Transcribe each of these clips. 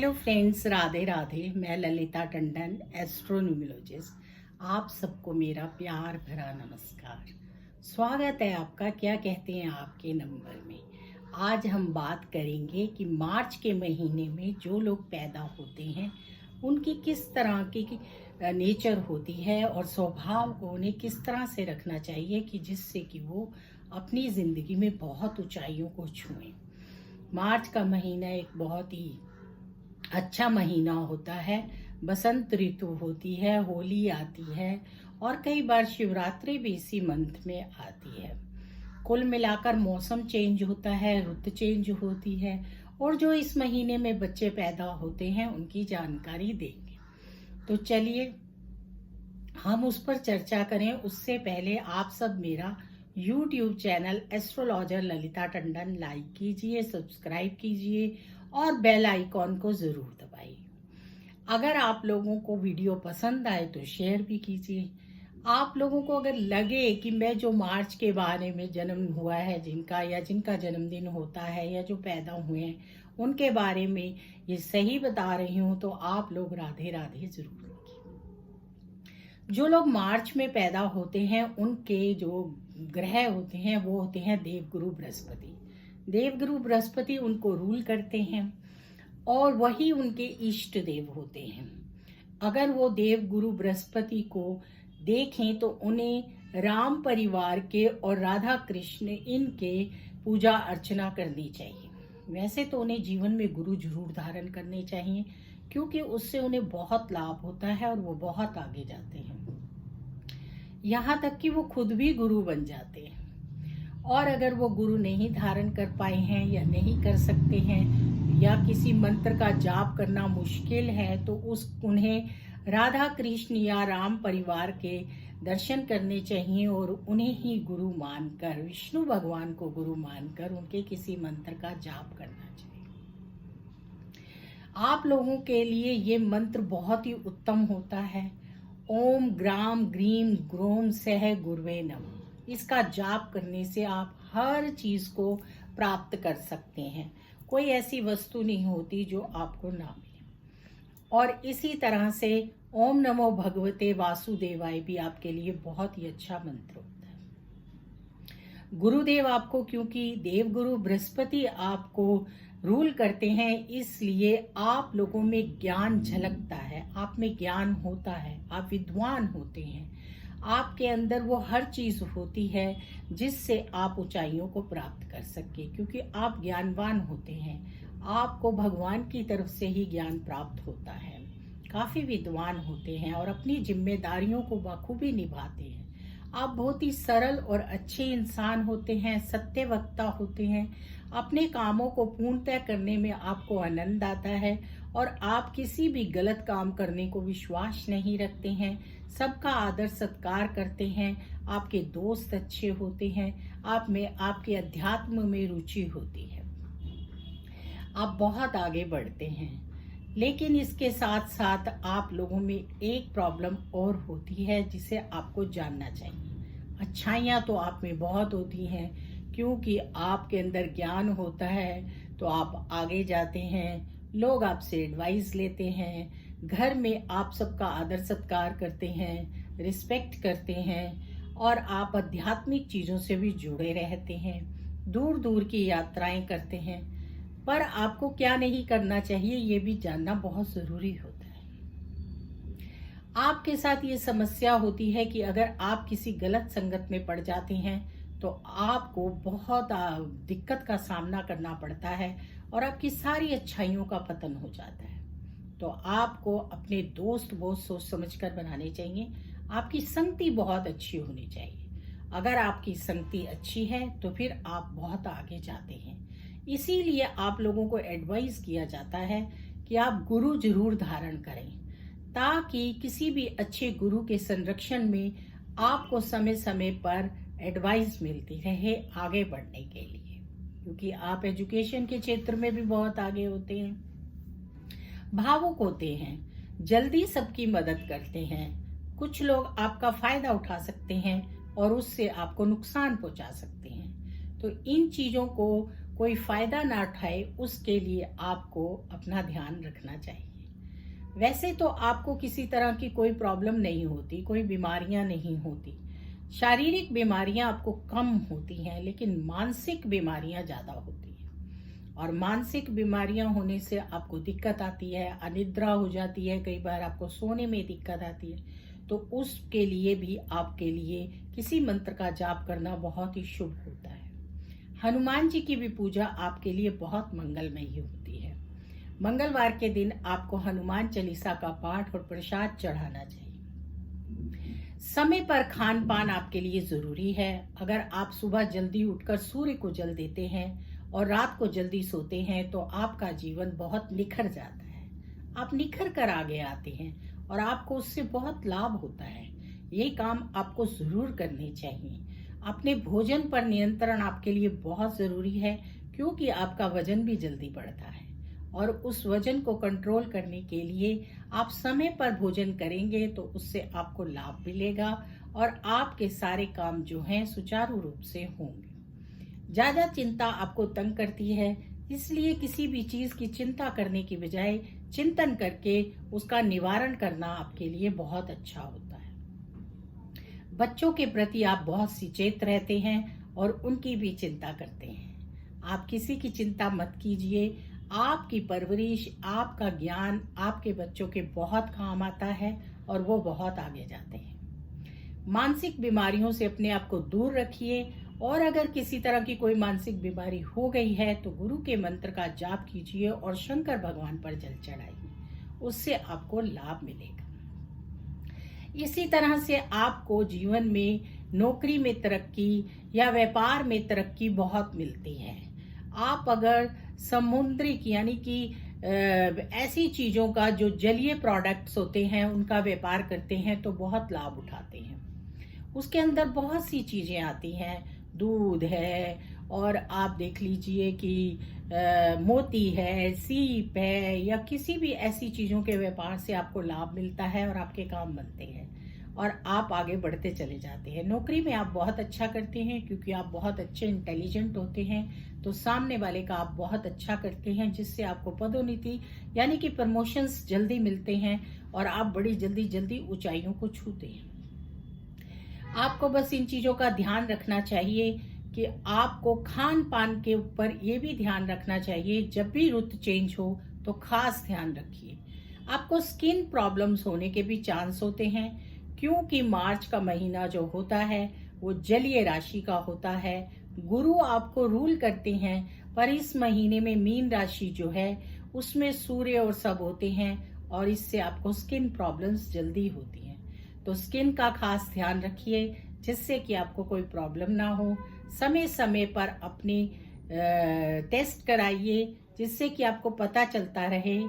Hello friends, Radhe Radhe. मैं ललिता टंडन, एस्ट्रोन्यूमरोलॉजिस्ट। आप सबको मेरा प्यार भरा नमस्कार। स्वागत है आपका क्या कहते हैं आपके नंबर में। आज हम बात करेंगे कि मार्च के महीने में जो लोग पैदा होते हैं उनकी किस तरह की नेचर होती है और स्वभाव को उन्हें किस तरह से रखना चाहिए कि जिससे कि वो अपनी ज़िंदगी में बहुत ऊंचाइयों को छुएं। मार्च का महीना एक बहुत ही अच्छा महीना होता है। बसंत ऋतु होती है, होली आती है और कई बार शिवरात्रि भी इसी मंथ में आती है। कुल मिलाकर मौसम चेंज होता है, रुत चेंज होती है और जो इस महीने में बच्चे पैदा होते हैं उनकी जानकारी देंगे। तो चलिए हम उस पर चर्चा करें। उससे पहले आप सब मेरा YouTube channel astrologer Lalita Tandon like कीजिए, सब्सक्राइब कीजिए और बेल आइकॉन को जरूर दबाइए। अगर आप लोगों को वीडियो पसंद आए तो शेयर भी कीजिए। आप लोगों को अगर लगे कि मैं जो मार्च के बारे में जन्म हुआ है जिनका जन्मदिन होता है या जो पैदा हुए हैं उनके बारे में ये सही बता रही हूँ तो आप लोग राधे राधे जरूर लिखिए। जो लोग मार्च में पैदा होते हैं उनके जो ग्रह होते हैं वो होते हैं देवगुरु बृहस्पति। देवगुरु बृहस्पति उनको रूल करते हैं और वही उनके इष्ट देव होते हैं। अगर वो देवगुरु बृहस्पति को देखें तो उन्हें राम परिवार के और राधा कृष्ण इनके पूजा अर्चना करनी चाहिए। वैसे तो उन्हें जीवन में गुरु जरूर धारण करने चाहिए क्योंकि उससे उन्हें बहुत लाभ होता है और वो बहुत आगे जाते हैं, यहाँ तक कि वो खुद भी गुरु बन जाते हैं। और अगर वो गुरु नहीं धारण कर पाए हैं या नहीं कर सकते हैं या किसी मंत्र का जाप करना मुश्किल है तो उन्हें राधा कृष्ण या राम परिवार के दर्शन करने चाहिए और उन्हें ही गुरु मानकर, विष्णु भगवान को गुरु मानकर उनके किसी मंत्र का जाप करना चाहिए। आप लोगों के लिए ये मंत्र बहुत ही उत्तम होता है। ओम ग्राम ग्रीम ग्रोम सह गुरुवे नमः। इसका जाप करने से आप हर चीज को प्राप्त कर सकते हैं। कोई ऐसी वस्तु नहीं होती जो आपको ना मिले। और इसी तरह से ओम नमो भगवते वासुदेवाय भी आपके लिए बहुत ही अच्छा मंत्र होता है। गुरुदेव आपको, क्योंकि देवगुरु बृहस्पति आपको रूल करते हैं, इसलिए आप लोगों में ज्ञान झलकता है, आप में ज्ञान होता है, आप विद्वान होते हैं। आपके अंदर वो हर चीज होती है जिससे आप ऊंचाइयों को प्राप्त कर सके, क्योंकि आप ज्ञानवान होते हैं। आपको भगवान की तरफ से ही ज्ञान प्राप्त होता है। काफी विद्वान होते हैं और अपनी जिम्मेदारियों को बखूबी निभाते हैं। आप बहुत ही सरल और अच्छे इंसान होते हैं, सत्यवक्ता होते हैं। अपने कामों को पूर्णतः करने में आपको आनंद आता है और आप किसी भी गलत काम करने को विश्वास नहीं रखते हैं। सबका आदर सत्कार करते हैं। आपके दोस्त अच्छे होते हैं। आप में आपके अध्यात्म में रुचि होती है। आप बहुत आगे बढ़ते हैं। लेकिन इसके साथ साथ आप लोगों में एक प्रॉब्लम और होती है जिसे आपको जानना चाहिए। अच्छाइयाँ तो आप में बहुत होती हैं क्योंकि आपके अंदर ज्ञान होता है तो आप आगे जाते हैं। लोग आपसे एडवाइस लेते हैं। घर में आप सबका आदर सत्कार करते हैं, रिस्पेक्ट करते हैं और आप आध्यात्मिक चीज़ों से भी जुड़े रहते हैं। दूर दूर की यात्राएं करते हैं। पर आपको क्या नहीं करना चाहिए ये भी जानना बहुत ज़रूरी होता है। आपके साथ ये समस्या होती है कि अगर आप किसी गलत संगत में पड़ जाते हैं तो आपको बहुत दिक्कत का सामना करना पड़ता है और आपकी सारी अच्छाइयों का पतन हो जाता है। तो आपको अपने दोस्त बहुत सोच समझकर बनाने चाहिए। आपकी संगति बहुत अच्छी होनी चाहिए। अगर आपकी संगति अच्छी है तो फिर आप बहुत आगे जाते हैं। इसीलिए आप लोगों को एडवाइस किया जाता है कि आप गुरु जरूर धारण करें ताकि किसी भी अच्छे गुरु के संरक्षण में आपको समय समय पर एडवाइस मिलती रहे आगे बढ़ने के लिए, क्योंकि आप एजुकेशन के क्षेत्र में भी बहुत आगे होते हैं। भावुक होते हैं, जल्दी सबकी मदद करते हैं। कुछ लोग आपका फायदा उठा सकते हैं और उससे आपको नुकसान पहुंचा सकते हैं। तो इन चीजों को कोई फायदा ना उठाए, उसके लिए आपको अपना ध्यान रखना चाहिए। वैसे तो आपको किसी तरह की कोई प्रॉब्लम नहीं होती, कोई बीमारियां नहीं होती। शारीरिक बीमारियां आपको कम होती हैं, लेकिन मानसिक बीमारियां ज़्यादा होती हैं। और मानसिक बीमारियां होने से आपको दिक्कत आती है, अनिद्रा हो जाती है, कई बार आपको सोने में दिक्कत आती है। तो उसके लिए भी आपके लिए किसी मंत्र का जाप करना बहुत ही शुभ होता है। हनुमान जी की भी पूजा आपके लिए बहुत मंगलमयी होती है। मंगलवार के दिन आपको हनुमान चालीसा का पाठ और प्रसाद चढ़ाना चाहिए। समय पर खान पान आपके लिए जरूरी है। अगर आप सुबह जल्दी उठकर सूर्य को जल देते हैं और रात को जल्दी सोते हैं तो आपका जीवन बहुत निखर जाता है। आप निखर कर आगे आते हैं और आपको उससे बहुत लाभ होता है। ये काम आपको जरूर करने चाहिए। अपने भोजन पर नियंत्रण आपके लिए बहुत जरूरी है, क्योंकि आपका वजन भी जल्दी बढ़ता है और उस वजन को कंट्रोल करने के लिए आप समय पर भोजन करेंगे तो उससे आपको लाभ मिलेगा और आपके सारे काम जो हैं सुचारू रूप से होंगे। ज्यादा चिंता आपको तंग करती है, इसलिए किसी भी चीज की चिंता करने की बजाय चिंतन करके उसका निवारण करना आपके लिए बहुत अच्छा होता है। बच्चों के प्रति आप बहुत सचेत रहते हैं और उनकी भी चिंता करते हैं। आप किसी की चिंता मत कीजिए। आपकी परवरिश, आपका ज्ञान आपके बच्चों के बहुत काम आता है और वो बहुत आगे जाते हैं। मानसिक बीमारियों से अपने आप को दूर रखिए और अगर किसी तरह की कोई मानसिक बीमारी हो गई है तो गुरु के मंत्र का जाप कीजिए और शंकर भगवान पर जल चढ़ाइए, उससे आपको लाभ मिलेगा। इसी तरह से आपको जीवन में नौकरी में तरक्की या व्यापार में तरक्की बहुत मिलती है। आप अगर समुद्रिक यानी कि ऐसी चीजों का जो जलीय प्रोडक्ट्स होते हैं उनका व्यापार करते हैं तो बहुत लाभ उठाते हैं। उसके अंदर बहुत सी चीजें आती हैं, दूध है और आप देख लीजिए कि मोती है, सीप है, या किसी भी ऐसी चीजों के व्यापार से आपको लाभ मिलता है और आपके काम बनते हैं और आप आगे बढ़ते चले जाते हैं। नौकरी में आप बहुत अच्छा करते हैं क्योंकि आप बहुत अच्छे इंटेलिजेंट होते हैं, तो सामने वाले का आप बहुत अच्छा करते हैं, जिससे आपको पदोन्नति यानी कि प्रमोशंस जल्दी मिलते हैं और आप बड़ी जल्दी जल्दी ऊंचाइयों को छूते हैं। आपको बस इन चीजों का ध्यान रखना चाहिए कि आपको खान पान के ऊपर ये भी ध्यान रखना चाहिए। जब भी रुत चेंज हो तो खास ध्यान रखिए। आपको स्किन प्रॉब्लम्स होने के भी चांस होते हैं, क्योंकि मार्च का महीना जो होता है वो जलीय राशि का होता है। गुरु आपको रूल करते हैं, पर इस महीने में मीन राशि जो है उसमें सूर्य और सब होते हैं और इससे आपको स्किन प्रॉब्लम्स जल्दी होती हैं। तो स्किन का खास ध्यान रखिए जिससे कि आपको कोई प्रॉब्लम ना हो। समय समय पर अपने टेस्ट कराइए जिससे कि आपको पता चलता रहे,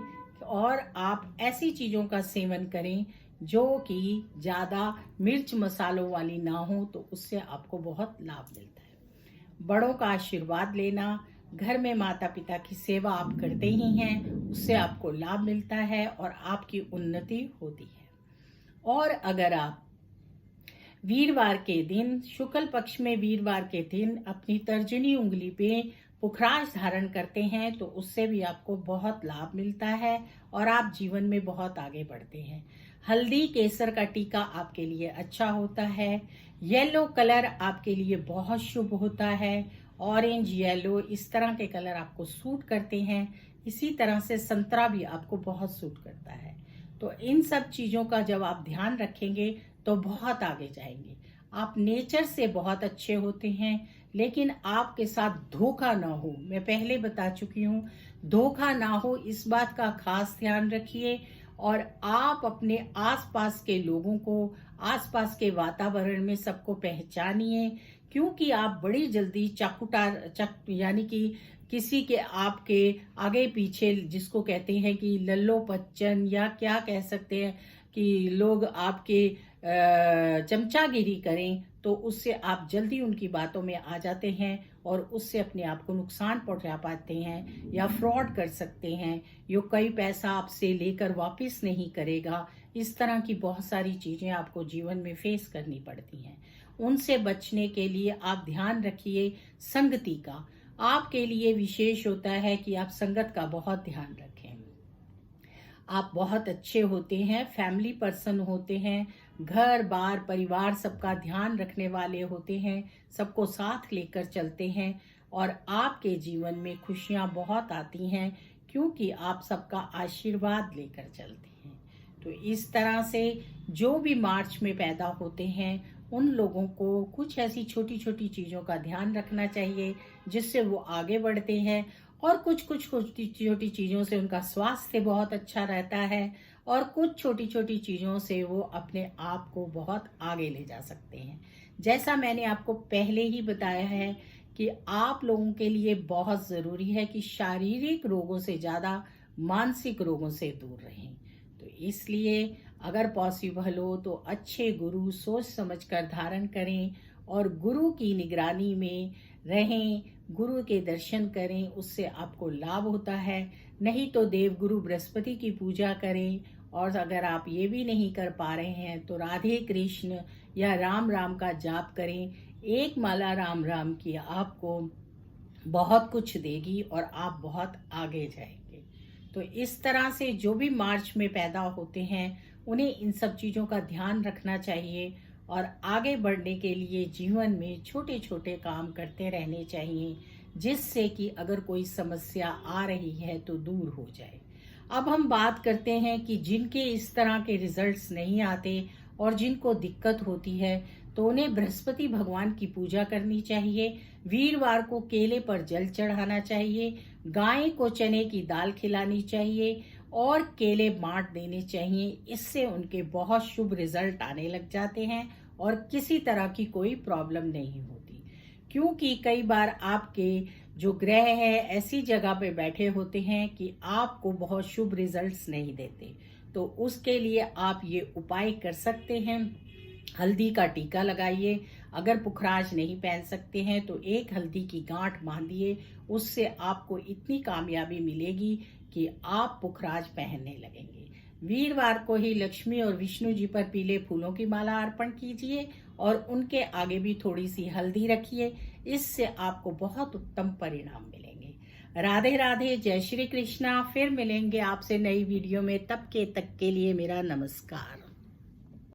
और आप ऐसी चीजों का सेवन करें जो कि ज्यादा मिर्च मसालों वाली ना हो, तो उससे आपको बहुत लाभ मिलता है। बड़ों का आशीर्वाद लेना, घर में माता पिता की सेवा आप करते ही हैं, उससे आपको लाभ मिलता है और आपकी उन्नति होती है। और अगर आप वीरवार के दिन, शुक्ल पक्ष में वीरवार के दिन अपनी तर्जनी उंगली पे पुखराज धारण करते हैं तो उससे भी आपको बहुत लाभ मिलता है और आप जीवन में बहुत आगे बढ़ते हैं। हल्दी केसर का टीका आपके लिए अच्छा होता है। येलो कलर आपके लिए बहुत शुभ होता है। ऑरेंज, येलो इस तरह के कलर आपको सूट करते हैं। इसी तरह से संतरा भी आपको बहुत सूट करता है। तो इन सब चीजों का जब आप ध्यान रखेंगे तो बहुत आगे जाएंगे। आप नेचर से बहुत अच्छे होते हैं, लेकिन आपके साथ धोखा ना हो। मैं पहले बता चुकी हूँ, धोखा ना हो इस बात का खास ध्यान रखिए। और आप अपने आसपास के लोगों को, आसपास के वातावरण में सबको पहचानिए, क्योंकि आप बड़ी जल्दी यानी कि किसी के आपके आगे पीछे, जिसको कहते हैं कि लल्लो पच्चन, या क्या कह सकते हैं कि लोग आपके चमचागिरी करें, तो उससे आप जल्दी उनकी बातों में आ जाते हैं और उससे अपने आप को नुकसान पहुंचा पाते हैं या फ्रॉड कर सकते हैं। यो कई पैसा आपसे लेकर वापस नहीं करेगा। इस तरह की बहुत सारी चीजें आपको जीवन में फेस करनी पड़ती हैं। उनसे बचने के लिए आप ध्यान रखिए संगति का। आपके लिए विशेष होता है कि आप संगत का बहुत ध्यान रखें। आप बहुत अच्छे होते हैं, फैमिली पर्सन होते हैं, घर बार परिवार सबका ध्यान रखने वाले होते हैं, सबको साथ लेकर चलते हैं और आपके जीवन में खुशियां बहुत आती हैं क्योंकि आप सबका आशीर्वाद लेकर चलते हैं। तो इस तरह से जो भी मार्च में पैदा होते हैं उन लोगों को कुछ ऐसी छोटी छोटी चीज़ों का ध्यान रखना चाहिए जिससे वो आगे बढ़ते हैं, और कुछ कुछ छोटी छोटी चीज़ों से उनका स्वास्थ्य बहुत अच्छा रहता है, और कुछ छोटी छोटी चीज़ों से वो अपने आप को बहुत आगे ले जा सकते हैं। जैसा मैंने आपको पहले ही बताया है कि आप लोगों के लिए बहुत ज़रूरी है कि शारीरिक रोगों से ज़्यादा मानसिक रोगों से दूर रहें। तो इसलिए अगर पॉसिबल हो तो अच्छे गुरु सोच समझकर धारण करें और गुरु की निगरानी में रहें, गुरु के दर्शन करें, उससे आपको लाभ होता है। नहीं तो देव गुरु बृहस्पति की पूजा करें, और अगर आप ये भी नहीं कर पा रहे हैं तो राधे कृष्ण या राम राम का जाप करें। एक माला राम राम की आपको बहुत कुछ देगी और आप बहुत आगे जाएंगे। तो इस तरह से जो भी मार्च में पैदा होते हैं उन्हें इन सब चीज़ों का ध्यान रखना चाहिए और आगे बढ़ने के लिए जीवन में छोटे छोटे काम करते रहने चाहिए, जिससे कि अगर कोई समस्या आ रही है तो दूर हो जाए। अब हम बात करते हैं कि जिनके इस तरह के रिजल्ट्स नहीं आते और जिनको दिक्कत होती है तो उन्हें बृहस्पति भगवान की पूजा करनी चाहिए। वीरवार को केले पर जल चढ़ाना चाहिए, गाय को चने की दाल खिलानी चाहिए और केले बांट देने चाहिए। इससे उनके बहुत शुभ रिजल्ट आने लग जाते हैं और किसी तरह की कोई प्रॉब्लम नहीं होती, क्योंकि कई बार आपके जो ग्रह है ऐसी जगह पे बैठे होते हैं कि आपको बहुत शुभ रिजल्ट्स नहीं देते। तो उसके लिए आप ये उपाय कर सकते हैं। हल्दी का टीका लगाइए, अगर पुखराज नहीं पहन सकते हैं तो एक हल्दी की गांठ बांधिए, उससे आपको इतनी कामयाबी मिलेगी कि आप पुखराज पहनने लगेंगे। वीरवार को ही लक्ष्मी और विष्णु जी पर पीले फूलों की माला अर्पण कीजिए और उनके आगे भी थोड़ी सी हल्दी रखिए, इससे आपको बहुत उत्तम परिणाम मिलेंगे। राधे राधे, जय श्री कृष्णा। फिर मिलेंगे आपसे नई वीडियो में, तब के तक के लिए मेरा नमस्कार।